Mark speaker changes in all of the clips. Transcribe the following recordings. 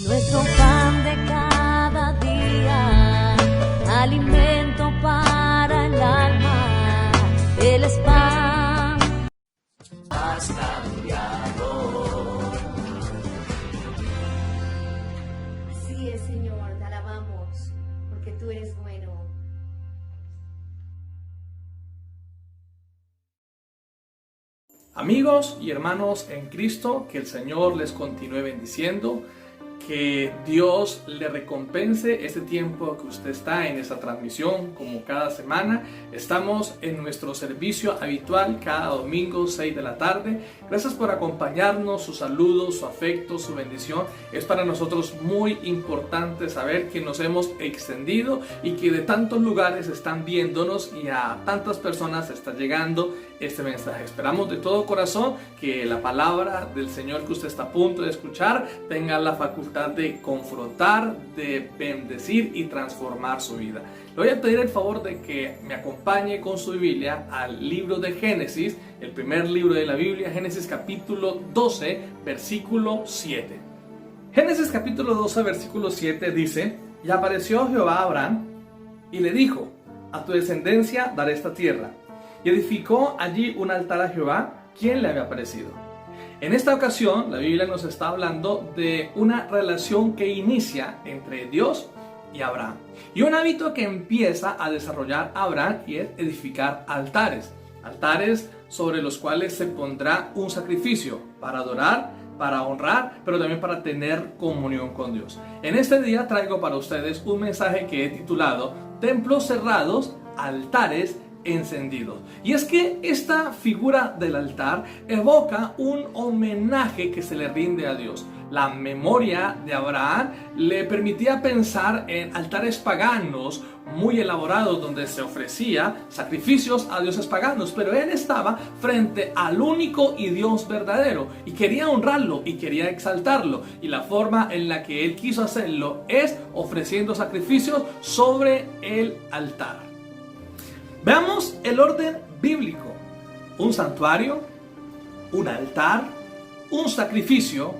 Speaker 1: Nuestro pan de cada día, alimento para el alma, Él es pan. Has cambiado.
Speaker 2: Así es, Señor, te alabamos, porque tú eres bueno.
Speaker 3: Amigos y hermanos en Cristo, que el Señor les continúe bendiciendo, que Dios le recompense este tiempo que usted está en esta transmisión, como cada semana. Estamos en nuestro servicio habitual cada domingo 6 de la tarde. Gracias por acompañarnos, sus saludos, su afecto, su bendición. Es para nosotros muy importante saber que nos hemos extendido y que de tantos lugares están viéndonos y a tantas personas está llegando este mensaje. Esperamos de todo corazón que la palabra del Señor que usted está a punto de escuchar tenga la facultad de confrontar, de bendecir y transformar su vida. Le voy a pedir el favor de que me acompañe con su Biblia al libro de Génesis, el primer libro de la Biblia, Génesis capítulo 12, versículo 7. Génesis capítulo 12, versículo 7 dice: Y apareció Jehová a Abraham y le dijo: a tu descendencia daré esta tierra. Y edificó allí un altar a Jehová, quien le había aparecido. En esta ocasión, la Biblia nos está hablando de una relación que inicia entre Dios y Abraham. Y un hábito que empieza a desarrollar Abraham, y es edificar altares. Altares sobre los cuales se pondrá un sacrificio para adorar, para honrar, pero también para tener comunión con Dios. En este día traigo para ustedes un mensaje que he titulado Templos cerrados, altares encendidos. Y es que esta figura del altar evoca un homenaje que se le rinde a Dios. La memoria de Abraham le permitía pensar en altares paganos muy elaborados donde se ofrecía sacrificios a dioses paganos, pero él estaba frente al único y Dios verdadero y quería honrarlo y quería exaltarlo, y la forma en la que él quiso hacerlo es ofreciendo sacrificios sobre el altar. Veamos el orden bíblico: un santuario, un altar, un sacrificio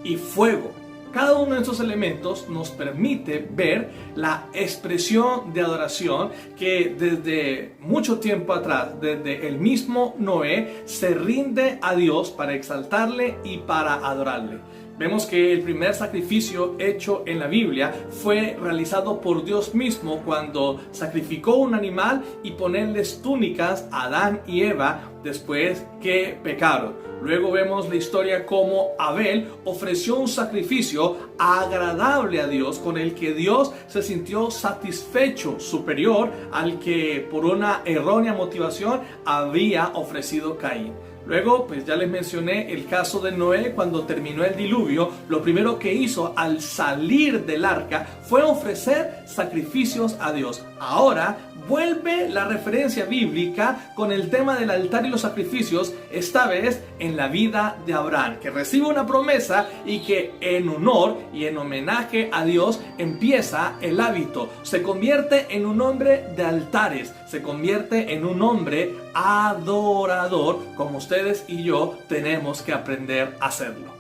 Speaker 3: y fuego. Cada uno de estos elementos nos permite ver la expresión de adoración que desde mucho tiempo atrás, desde el mismo Noé, se rinde a Dios para exaltarle y para adorarle. Vemos que el primer sacrificio hecho en la Biblia fue realizado por Dios mismo cuando sacrificó un animal y ponerles túnicas a Adán y Eva después que pecaron. Luego vemos la historia como Abel ofreció un sacrificio agradable a Dios, con el que Dios se sintió satisfecho, superior al que por una errónea motivación había ofrecido Caín. Luego, pues ya les mencioné el caso de Noé. Cuando terminó el diluvio, lo primero que hizo al salir del arca fue ofrecer sacrificios a Dios. Ahora vuelve la referencia bíblica con el tema del altar y los sacrificios, esta vez en la vida de Abraham, que recibe una promesa y que en honor y en homenaje a Dios empieza el hábito. Se convierte en un hombre de altares, se convierte en un hombre adorador, como ustedes y yo tenemos que aprender a hacerlo.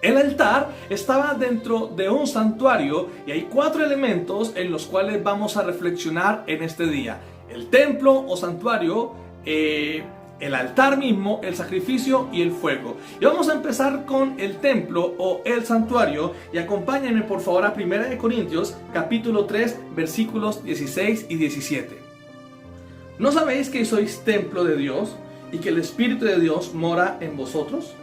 Speaker 3: El altar estaba dentro de un santuario y hay 4 elementos en los cuales vamos a reflexionar en este día: el templo o santuario, el altar mismo, el sacrificio y el fuego. Y vamos a empezar con el templo o el santuario, y acompáñenme por favor a 1 Corintios capítulo 3 versículos 16 y 17. ¿No sabéis que sois templo de Dios y que el Espíritu de Dios mora en vosotros?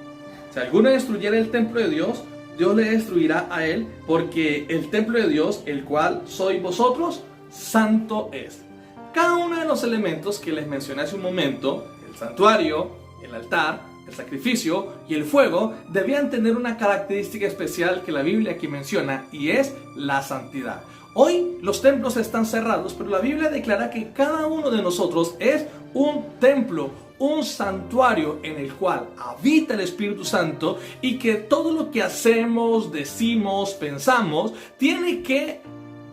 Speaker 3: Si alguno destruyera el templo de Dios, Dios le destruirá a él, porque el templo de Dios, el cual sois vosotros, santo es. Cada uno de los elementos que les mencioné hace un momento, el santuario, el altar, el sacrificio y el fuego, debían tener una característica especial que la Biblia aquí menciona, y es la santidad. Hoy los templos están cerrados, pero la Biblia declara que cada uno de nosotros es un templo, un santuario en el cual habita el Espíritu Santo, y que todo lo que hacemos, decimos, pensamos, tiene que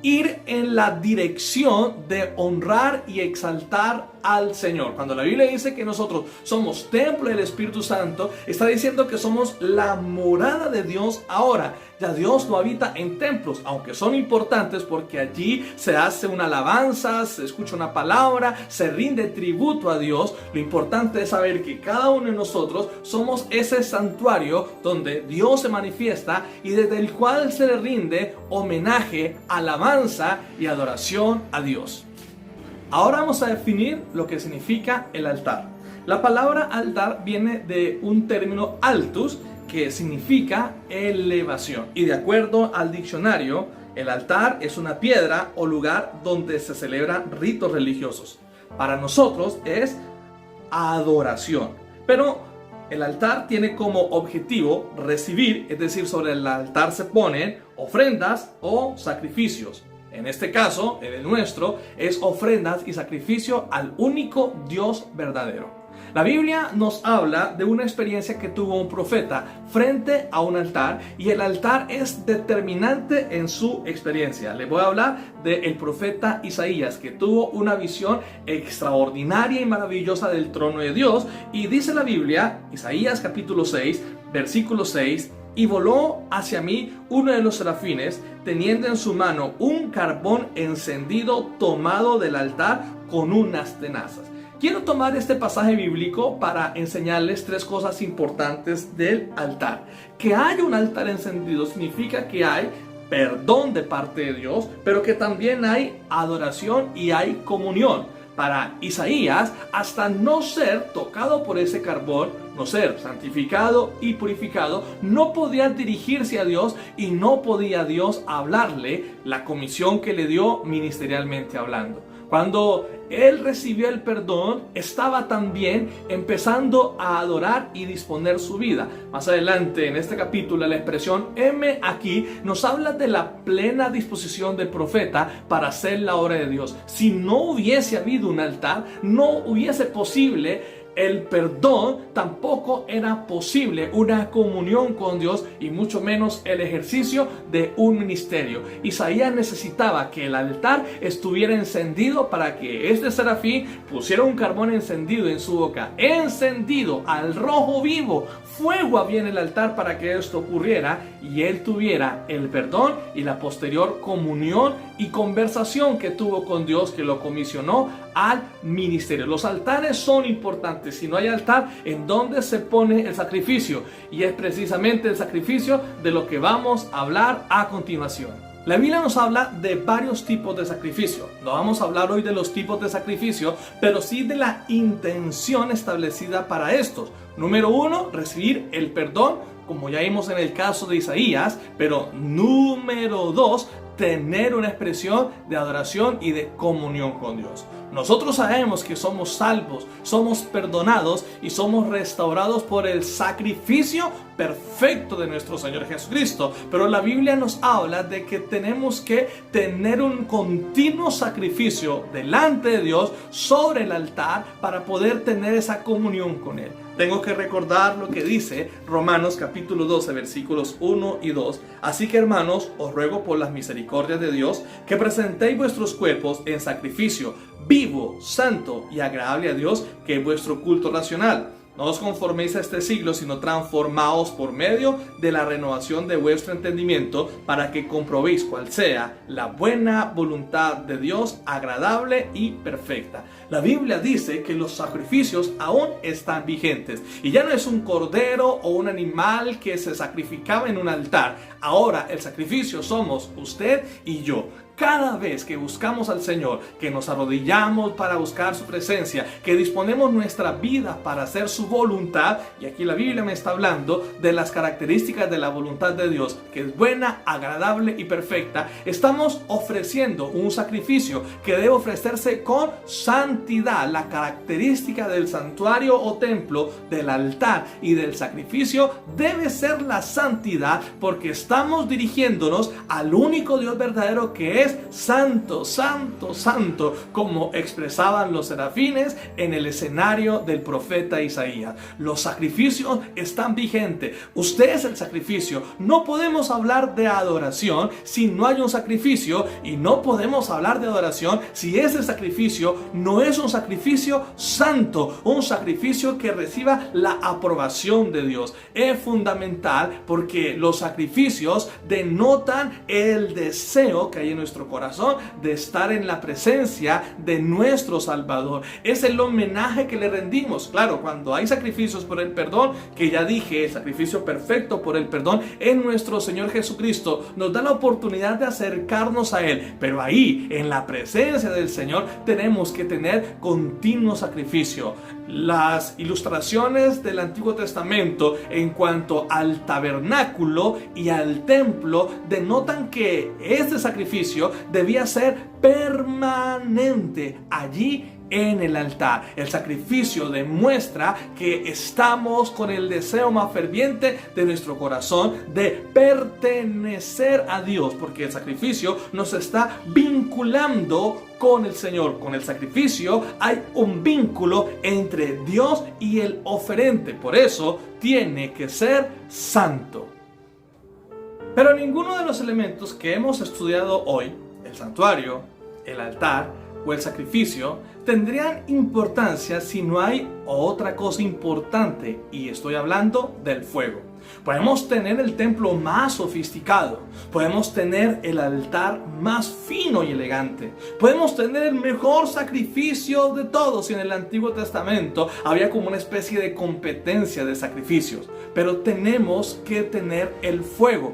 Speaker 3: ir en la dirección de honrar y exaltar al Señor. Cuando la Biblia dice que nosotros somos templo del Espíritu Santo, está diciendo que somos la morada de Dios ahora. Ya Dios no habita en templos, aunque son importantes porque allí se hace una alabanza, se escucha una palabra, se rinde tributo a Dios. Lo importante es saber que cada uno de nosotros somos ese santuario donde Dios se manifiesta y desde el cual se le rinde homenaje, alabanza y adoración a Dios. Ahora vamos a definir lo que significa el altar. La palabra altar viene de un término altus, que significa elevación. Y de acuerdo al diccionario, el altar es una piedra o lugar donde se celebran ritos religiosos. Para nosotros es adoración. Pero el altar tiene como objetivo recibir, es decir, sobre el altar se ponen ofrendas o sacrificios. En este caso, en el nuestro, es ofrendas y sacrificio al único Dios verdadero. La Biblia nos habla de una experiencia que tuvo un profeta frente a un altar, y el altar es determinante en su experiencia. Les voy a hablar del profeta Isaías, que tuvo una visión extraordinaria y maravillosa del trono de Dios, y dice la Biblia, Isaías capítulo 6, versículo 6, y voló hacia mí uno de los serafines, teniendo en su mano un carbón encendido tomado del altar con unas tenazas. Quiero tomar este pasaje bíblico para enseñarles tres cosas importantes del altar. Que haya un altar encendido significa que hay perdón de parte de Dios, pero que también hay adoración y hay comunión. Para Isaías, hasta no ser tocado por ese carbón, no ser santificado y purificado, no podía dirigirse a Dios y no podía Dios hablarle la comisión que le dio ministerialmente hablando. Cuando él recibió el perdón, estaba también empezando a adorar y disponer su vida. Más adelante en este capítulo, la expresión heme aquí nos habla de la plena disposición del profeta para hacer la obra de Dios. Si no hubiese habido un altar, no hubiese posible el perdón, tampoco era posible una comunión con Dios y mucho menos el ejercicio de un ministerio. Isaías necesitaba que el altar estuviera encendido para que este serafín pusiera un carbón encendido en su boca, encendido al rojo vivo. Fuego había en el altar para que esto ocurriera y él tuviera el perdón y la posterior comunión y conversación que tuvo con Dios, que lo comisionó al ministerio. Los altares son importantes. Si no hay altar, ¿en dónde se pone el sacrificio? Y es precisamente el sacrificio de lo que vamos a hablar a continuación. La Biblia nos habla de varios tipos de sacrificio. No vamos a hablar hoy de los tipos de sacrificio, pero sí de la intención establecida para estos. Número 1, recibir el perdón, como ya vimos en el caso de Isaías. Pero número 2, tener una expresión de adoración y de comunión con Dios. Nosotros sabemos que somos salvos, somos perdonados y somos restaurados por el sacrificio perfecto de nuestro Señor Jesucristo. Pero la Biblia nos habla de que tenemos que tener un continuo sacrificio delante de Dios sobre el altar para poder tener esa comunión con Él. Tengo que recordar lo que dice Romanos capítulo 12 versículos 1 y 2. Así que, hermanos, os ruego por las misericordias de Dios que presentéis vuestros cuerpos en sacrificio vivo, santo y agradable a Dios, que es vuestro culto racional. No os conforméis a este siglo, sino transformaos por medio de la renovación de vuestro entendimiento, para que comprobéis cuál sea la buena voluntad de Dios, agradable y perfecta. La Biblia dice que los sacrificios aún están vigentes. Y ya no es un cordero o un animal que se sacrificaba en un altar. Ahora el sacrificio somos usted y yo. Cada vez que buscamos al Señor, que nos arrodillamos para buscar su presencia, que disponemos nuestra vida para hacer su voluntad, y aquí la Biblia me está hablando de las características de la voluntad de Dios, que es buena, agradable y perfecta, estamos ofreciendo un sacrificio que debe ofrecerse con santidad. La característica del santuario o templo, del altar y del sacrificio debe ser la santidad, porque estamos dirigiéndonos al único Dios verdadero, que es santo, santo, santo, como expresaban los serafines en el escenario del profeta Isaías. Isaías. Los sacrificios están vigentes. Usted es el sacrificio. No podemos hablar de adoración si no hay un sacrificio, y no podemos hablar de adoración si ese sacrificio no es un sacrificio santo, un sacrificio que reciba la aprobación de Dios. Es fundamental porque los sacrificios denotan el deseo que hay en nuestro corazón de estar en la presencia de nuestro Salvador. Es el homenaje que le rendimos. Claro, cuando hay sacrificios por el perdón, que ya dije, el sacrificio perfecto por el perdón en nuestro Señor Jesucristo, nos da la oportunidad de acercarnos a Él. Pero ahí, en la presencia del Señor, tenemos que tener continuo sacrificio. Las ilustraciones del Antiguo Testamento en cuanto al tabernáculo y al templo denotan que este sacrificio debía ser permanente allí en el altar. El sacrificio demuestra que estamos con el deseo más ferviente de nuestro corazón de pertenecer a Dios, porque el sacrificio nos está vinculando con el Señor. Con el sacrificio hay un vínculo entre Dios y el oferente. Por eso tiene que ser santo. Pero ninguno de los elementos que hemos estudiado hoy, el santuario, el altar o el sacrificio, tendrían importancia si no hay otra cosa importante, y estoy hablando del fuego. Podemos tener el templo más sofisticado, podemos tener el altar más fino y elegante, podemos tener el mejor sacrificio de todos, y en el Antiguo Testamento había como una especie de competencia de sacrificios. Pero tenemos que tener el fuego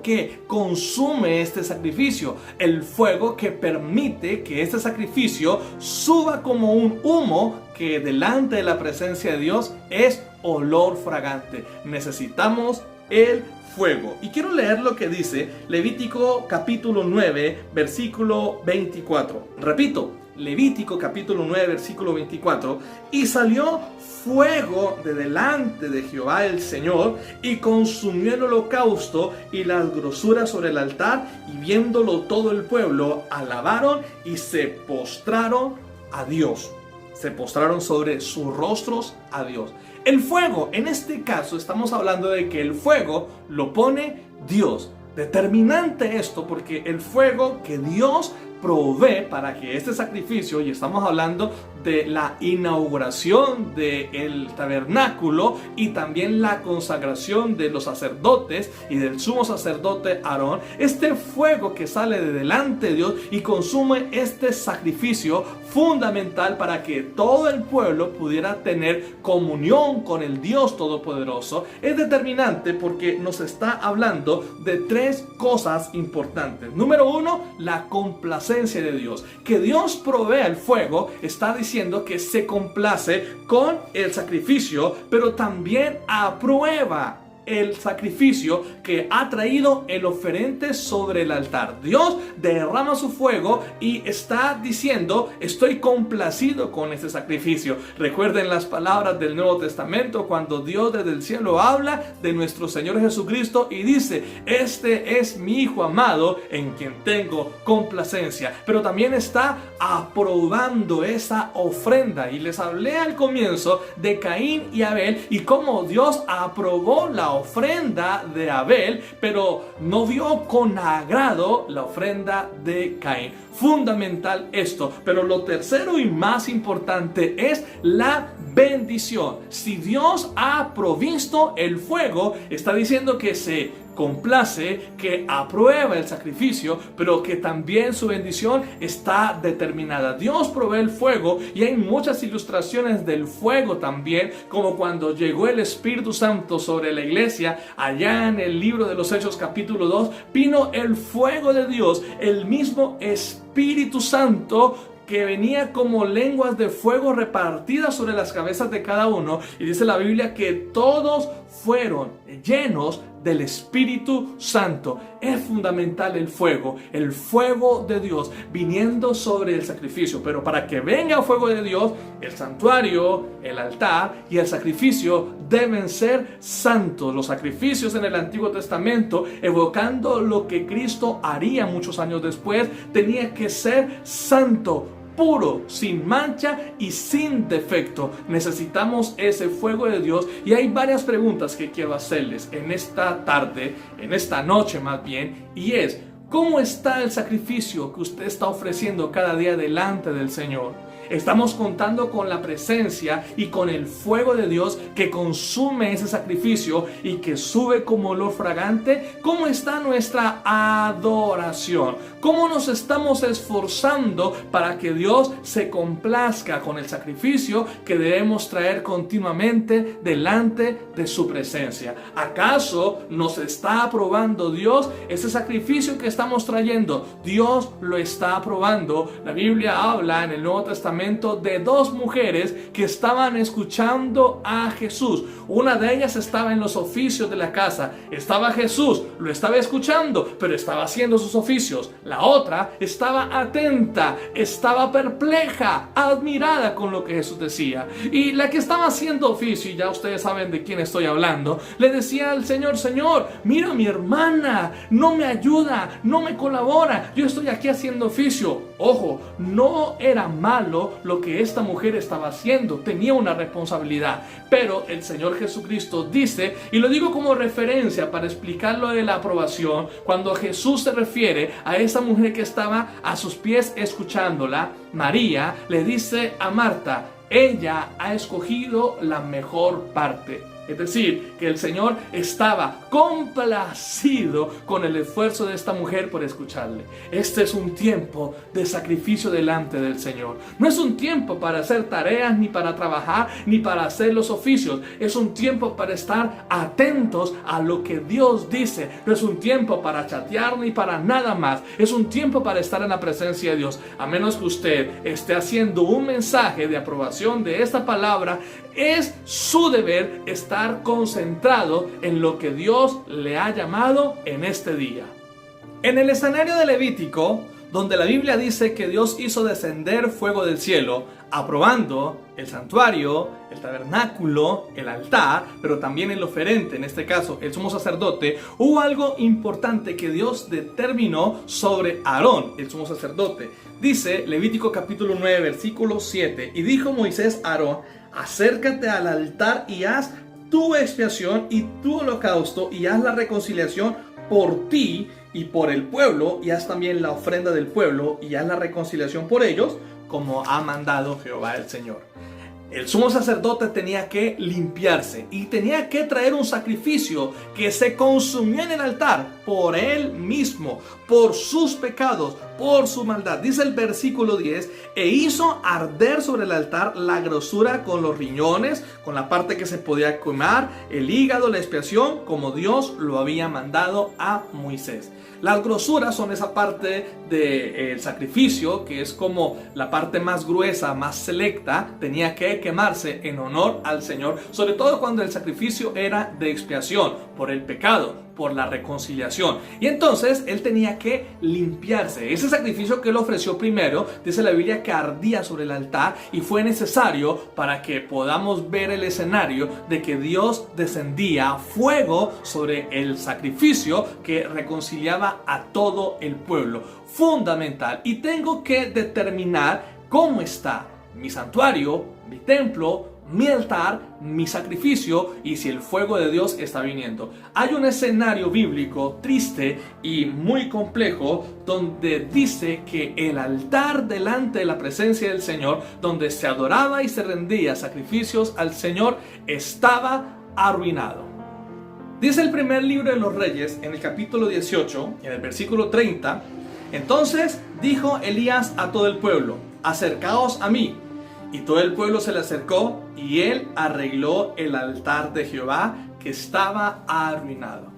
Speaker 3: que consume este sacrificio, el fuego que permite que este sacrificio suba como un humo que delante de la presencia de Dios es olor fragante. Necesitamos el fuego. Y quiero leer lo que dice Levítico capítulo 9, versículo 24. Repito, Levítico capítulo 9, versículo 24. Y salió fuego de delante de Jehová el Señor, y consumió el holocausto y las grosuras sobre el altar, y viéndolo todo el pueblo, alabaron y se postraron a Dios. Se postraron sobre sus rostros a Dios. El fuego, en este caso estamos hablando de que el fuego lo pone Dios. Determinante esto, porque el fuego que Dios provee para que este sacrificio, y estamos hablando de la inauguración del tabernáculo y también la consagración de los sacerdotes y del sumo sacerdote Aarón, este fuego que sale de delante de Dios y consume este sacrificio fundamental para que todo el pueblo pudiera tener comunión con el Dios Todopoderoso, es determinante porque nos está hablando de tres cosas importantes. Número uno, la complacencia de Dios. Que Dios provea el fuego está diciendo que se complace con el sacrificio, pero también aprueba el sacrificio que ha traído el oferente sobre el altar. Dios derrama su fuego y está diciendo: estoy complacido con este sacrificio. Recuerden las palabras del Nuevo Testamento cuando Dios desde el cielo habla de nuestro Señor Jesucristo y dice: este es mi Hijo amado en quien tengo complacencia. Pero también está aprobando esa ofrenda, y les hablé al comienzo de Caín y Abel y cómo Dios aprobó la ofrenda de Abel, pero no vio con agrado la ofrenda de Caín. Fundamental esto. Pero lo tercero y más importante es la bendición. Si Dios ha provisto el fuego, está diciendo que se complace, que aprueba el sacrificio, pero que también su bendición está determinada. Dios provee el fuego, y hay muchas ilustraciones del fuego también, como cuando llegó el Espíritu Santo sobre la iglesia, allá en el libro de los Hechos capítulo 2, vino el fuego de Dios, el mismo Espíritu Santo, que venía como lenguas de fuego repartidas sobre las cabezas de cada uno, y dice la Biblia que todos fueron llenos del Espíritu Santo. Es fundamental el fuego de Dios viniendo sobre el sacrificio. Pero para que venga el fuego de Dios, el santuario, el altar y el sacrificio deben ser santos. Los sacrificios en el Antiguo Testamento, evocando lo que Cristo haría muchos años después, tenía que ser santo, puro, sin mancha y sin defecto. Necesitamos ese fuego de Dios, y hay varias preguntas que quiero hacerles en esta tarde, en esta noche más bien, y es: ¿cómo está el sacrificio que usted está ofreciendo cada día delante del Señor? Estamos contando con la presencia y con el fuego de Dios que consume ese sacrificio y que sube como olor fragante. ¿Cómo está nuestra adoración? ¿Cómo nos estamos esforzando para que Dios se complazca con el sacrificio que debemos traer continuamente delante de su presencia? ¿Acaso nos está aprobando Dios ese sacrificio que estamos trayendo? Dios lo está aprobando. La Biblia habla en el Nuevo Testamento de dos mujeres que estaban escuchando a Jesús. Una de ellas estaba en los oficios de la casa. Estaba Jesús, lo estaba escuchando, pero estaba haciendo sus oficios. La otra estaba atenta, estaba perpleja, admirada con lo que Jesús decía. Y la que estaba haciendo oficio, y ya ustedes saben de quién estoy hablando, le decía al Señor: Señor, mira, mi hermana no me ayuda, no me colabora, yo estoy aquí haciendo oficio. Ojo, no era malo lo que esta mujer estaba haciendo, tenía una responsabilidad, pero el Señor Jesucristo dice, y lo digo como referencia para explicar lo de la aprobación, cuando Jesús se refiere a esa mujer que estaba a sus pies escuchándola, María le dice a Marta: ella ha escogido la mejor parte. Es decir, que el Señor estaba complacido con el esfuerzo de esta mujer por escucharle. Este es un tiempo de sacrificio delante del Señor. No es un tiempo para hacer tareas, ni para trabajar, ni para hacer los oficios. Es un tiempo para estar atentos a lo que Dios dice. No es un tiempo para chatear ni para nada más. Es un tiempo para estar en la presencia de Dios. A menos que usted esté haciendo un mensaje de aprobación de esta palabra, es su deber estar concentrado en lo que Dios le ha llamado en este día. En el escenario de Levítico, donde la Biblia dice que Dios hizo descender fuego del cielo, aprobando el santuario, el tabernáculo, el altar, pero también el oferente, en este caso el sumo sacerdote, hubo algo importante que Dios determinó sobre Aarón, el sumo sacerdote. Dice Levítico capítulo 9, versículo 7, y dijo Moisés a Aarón: acércate al altar y haz tu expiación y tu holocausto, y haz la reconciliación por ti y por el pueblo, y haz también la ofrenda del pueblo, y haz la reconciliación por ellos, como ha mandado Jehová el Señor. El sumo sacerdote tenía que limpiarse y tenía que traer un sacrificio que se consumía en el altar por él mismo, por sus pecados, por su maldad. Dice el versículo 10: e hizo arder sobre el altar la grosura con los riñones, con la parte que se podía quemar, el hígado, la expiación, como Dios lo había mandado a Moisés. Las grosuras son esa parte del sacrificio que es como la parte más gruesa, más selecta, tenía que quemarse en honor al Señor, sobre todo cuando el sacrificio era de expiación por el pecado, por la reconciliación. Y entonces él tenía que limpiarse. Ese sacrificio que él ofreció primero, dice la Biblia que ardía sobre el altar, y fue necesario para que podamos ver el escenario de que Dios descendía fuego sobre el sacrificio que reconciliaba a todo el pueblo. Fundamental. Y tengo que determinar cómo está mi santuario, mi templo, mi altar, mi sacrificio, y si el fuego de Dios está viniendo. Hay un escenario bíblico triste y muy complejo donde dice que el altar delante de la presencia del Señor, donde se adoraba y se rendía sacrificios al Señor, estaba arruinado. Dice el primer libro de los Reyes, en el capítulo 18, en el versículo 30, entonces dijo Elías a todo el pueblo: acercaos a mí. Y todo el pueblo se le acercó, y él arregló el altar de Jehová, que estaba arruinado.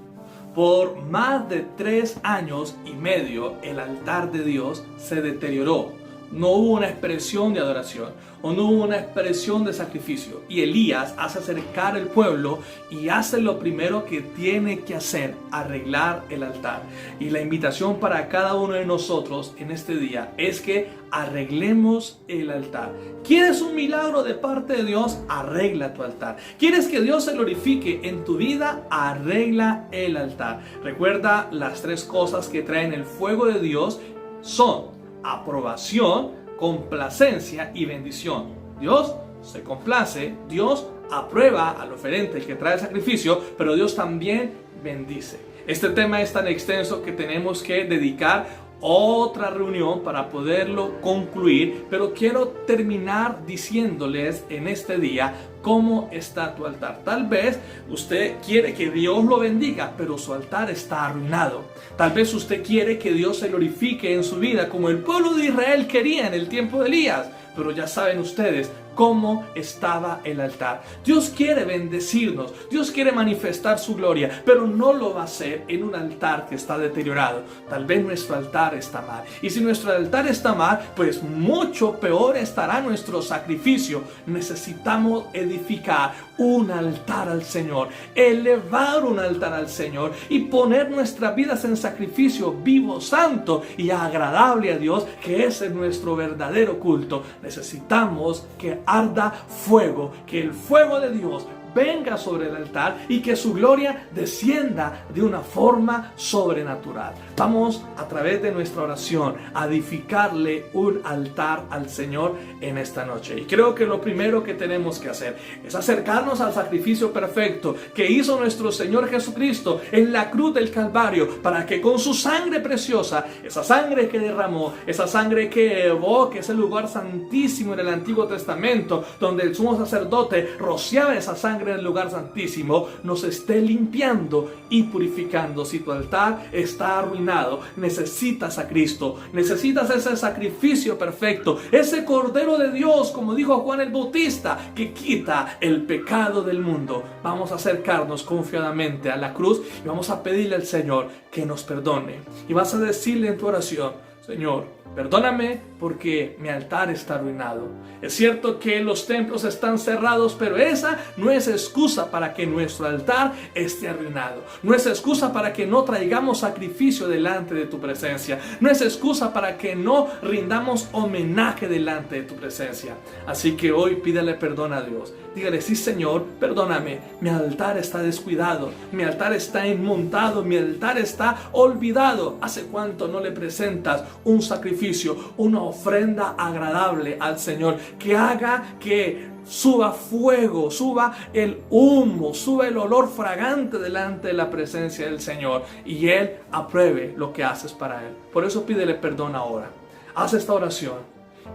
Speaker 3: Por más de 3 años y medio el altar de Dios se deterioró. No hubo una expresión de adoración, o no hubo una expresión de sacrificio. Y Elías hace acercar el pueblo y hace lo primero que tiene que hacer: arreglar el altar. Y la invitación para cada uno de nosotros en este día es que arreglemos el altar. ¿Quieres un milagro de parte de Dios? Arregla tu altar. ¿Quieres que Dios se glorifique en tu vida? Arregla el altar. Recuerda, las 3 cosas que traen el fuego de Dios son aprobación, complacencia y bendición. Dios se complace, Dios aprueba al oferente, el que trae el sacrificio, pero Dios también bendice. Este tema es tan extenso que tenemos que dedicar otra reunión para poderlo concluir, pero quiero terminar diciéndoles en este día cómo está tu altar. Tal vez usted quiere que Dios lo bendiga, pero su altar está arruinado. Tal vez usted quiere que Dios se glorifique en su vida como el pueblo de Israel quería en el tiempo de Elías, pero ya saben ustedes cómo estaba el altar. Dios quiere bendecirnos, Dios quiere manifestar su gloria, pero no lo va a hacer en un altar que está deteriorado. Tal vez nuestro altar está mal, y si nuestro altar está mal, pues mucho peor estará nuestro sacrificio. Necesitamos edificar un altar al Señor, elevar un altar al Señor y poner nuestras vidas en sacrificio vivo, santo y agradable a Dios, que ese es nuestro verdadero culto. Necesitamos que arda fuego, que el fuego de Dios venga sobre el altar y que su gloria descienda de una forma sobrenatural. Vamos a través de nuestra oración a edificarle un altar al Señor en esta noche. Y creo que lo primero que tenemos que hacer es acercarnos al sacrificio perfecto que hizo nuestro Señor Jesucristo en la cruz del Calvario, para que con su sangre preciosa, esa sangre que derramó, esa sangre que elevó, que es el lugar santísimo en el Antiguo Testamento, donde el sumo sacerdote rociaba esa sangre en el lugar santísimo, nos esté limpiando y purificando. Si tu altar está arruinado, necesitas a Cristo, necesitas ese sacrificio perfecto, ese Cordero de Dios, como dijo Juan el Bautista, que quita el pecado del mundo. Vamos a acercarnos confiadamente a la cruz y vamos a pedirle al Señor que nos perdone. Y vas a decirle en tu oración: Señor, perdóname porque mi altar está arruinado. Es cierto que los templos están cerrados, pero esa no es excusa para que nuestro altar esté arruinado. No es excusa para que no traigamos sacrificio delante de tu presencia. No es excusa para que no rindamos homenaje delante de tu presencia. Así que hoy pídele perdón a Dios. Dígale: sí, Señor, perdóname. Mi altar está descuidado. Mi altar está inmontado. Mi altar está olvidado. ¿Hace cuánto no le presentas un sacrificio, una ofrenda agradable al Señor, que haga que suba fuego, suba el humo, suba el olor fragante delante de la presencia del Señor, y Él apruebe lo que haces para Él? Por eso pídele perdón ahora. Haz esta oración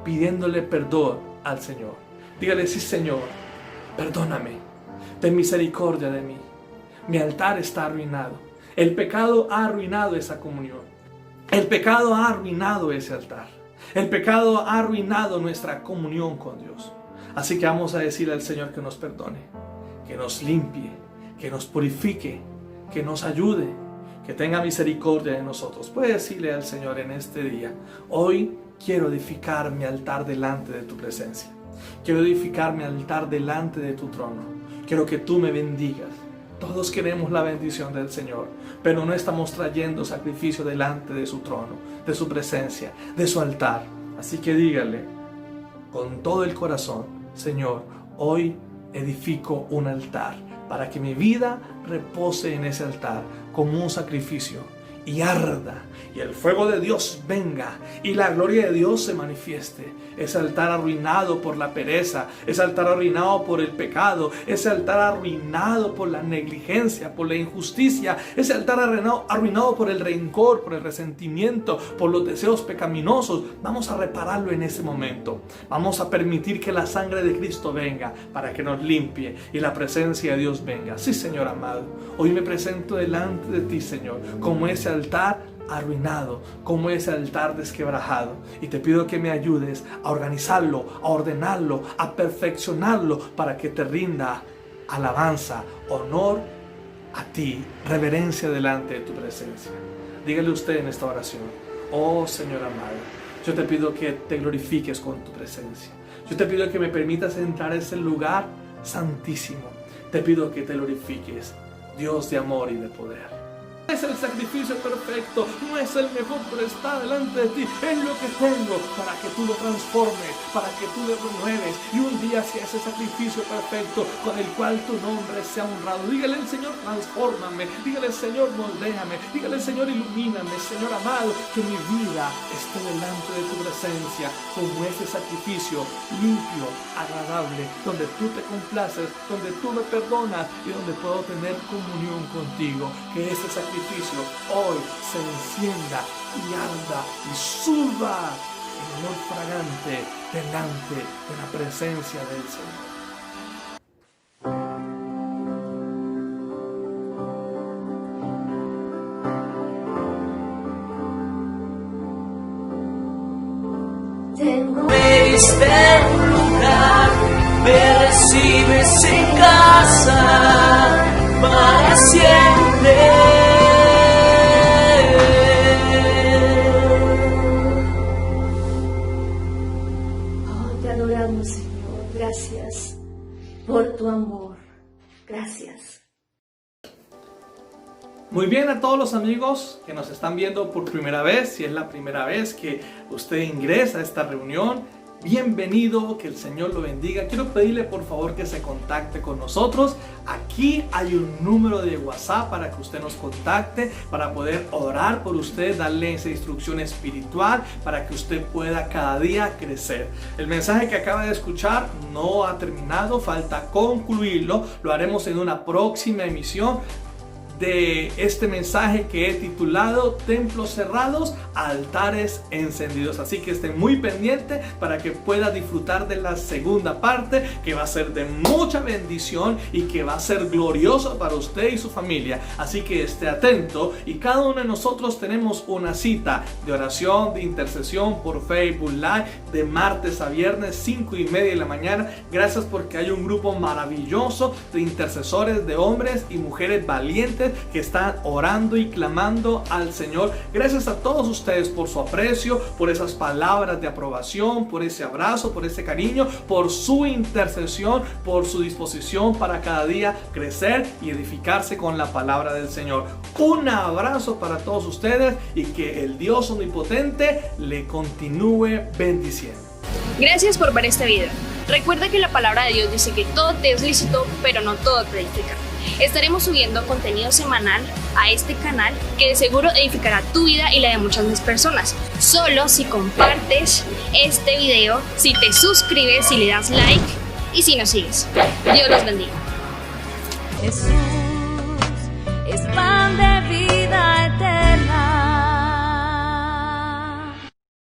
Speaker 3: pidiéndole perdón al Señor. Dígale: sí, Señor, perdóname, ten misericordia de mí. Mi altar está arruinado. El pecado ha arruinado esa comunión. El pecado ha arruinado ese altar. El pecado ha arruinado nuestra comunión con Dios. Así que vamos a decirle al Señor que nos perdone, que nos limpie, que nos purifique, que nos ayude, que tenga misericordia de nosotros. Puede decirle al Señor en este día: hoy quiero edificar mi altar delante de tu presencia. Quiero edificar mi altar delante de tu trono. Quiero que tú me bendigas. Todos queremos la bendición del Señor, pero no estamos trayendo sacrificio delante de su trono, de su presencia, de su altar. Así que dígale con todo el corazón: Señor, hoy edifico un altar para que mi vida repose en ese altar como un sacrificio y arda, y el fuego de Dios venga y la gloria de Dios se manifieste. Ese altar arruinado por la pereza, ese altar arruinado por el pecado, ese altar arruinado por la negligencia, por la injusticia, ese altar arruinado por el rencor, por el resentimiento, por los deseos pecaminosos, vamos a repararlo en ese momento. Vamos a permitir que la sangre de Cristo venga para que nos limpie y la presencia de Dios venga. Sí, Señor amado, hoy me presento delante de ti, Señor, como ese altar arruinado, como ese altar desquebrajado, y te pido que me ayudes a organizarlo, a ordenarlo, a perfeccionarlo, para que te rinda alabanza, honor a ti, reverencia delante de tu presencia. Dígale usted en esta oración: oh Señor amado, yo te pido que te glorifiques con tu presencia. Yo te pido que me permitas entrar a ese lugar santísimo. Te pido que te glorifiques, Dios de amor y de poder. es el sacrificio perfecto, no es el mejor, pero está delante de ti, es lo que tengo para que tú lo transformes, para que tú lo renueves y un día sea ese sacrificio perfecto con el cual tu nombre sea honrado. Dígale al Señor, transfórmame, dígale al Señor, moldéame, dígale al Señor, ilumíname, Señor amado, que mi vida esté delante de tu presencia como ese sacrificio limpio, agradable, donde tú te complaces, donde tú me perdonas y donde puedo tener comunión contigo. Que ese sacrificio hoy se encienda y arda y suba en olor fragante delante de la presencia del Señor.
Speaker 4: Me diste un lugar, me recibes en casa para siempre.
Speaker 2: Oh, te adoramos, Señor. Gracias por tu amor. Gracias.
Speaker 3: Muy bien, a todos los amigos que nos están viendo por primera vez, si es la primera vez que usted ingresa a esta reunión, bienvenido, que el Señor lo bendiga. Quiero pedirle por favor que se contacte con nosotros. Aquí hay un número de WhatsApp para que usted nos contacte, para poder orar por usted, darle esa instrucción espiritual para que usted pueda cada día crecer. El mensaje que acaba de escuchar no ha terminado, falta concluirlo. Lo haremos en una próxima emisión de este mensaje que he titulado Templos cerrados, altares encendidos. Así que estén muy pendientes para que pueda disfrutar de la segunda parte, que va a ser de mucha bendición y que va a ser glorioso para usted y su familia. Así que esté atento, y cada uno de nosotros tenemos una cita de oración, de intercesión por Facebook Live de martes a viernes 5:30 de la mañana. Gracias porque hay un grupo maravilloso de intercesores, de hombres y mujeres valientes que están orando y clamando al Señor. Gracias a todos ustedes por su aprecio, por esas palabras de aprobación, por ese abrazo, por ese cariño, por su intercesión, por su disposición para cada día crecer y edificarse con la palabra del Señor. Un abrazo para todos ustedes y que el Dios omnipotente le continúe bendiciendo.
Speaker 5: Gracias por ver este video. Recuerda que la palabra de Dios dice que todo te es lícito, pero no todo te edifica. Estaremos subiendo contenido semanal a este canal que de seguro edificará tu vida y la de muchas más personas. Solo si compartes este video, si te suscribes, si le das like y si nos sigues. Dios los bendiga.
Speaker 1: Jesús es pan de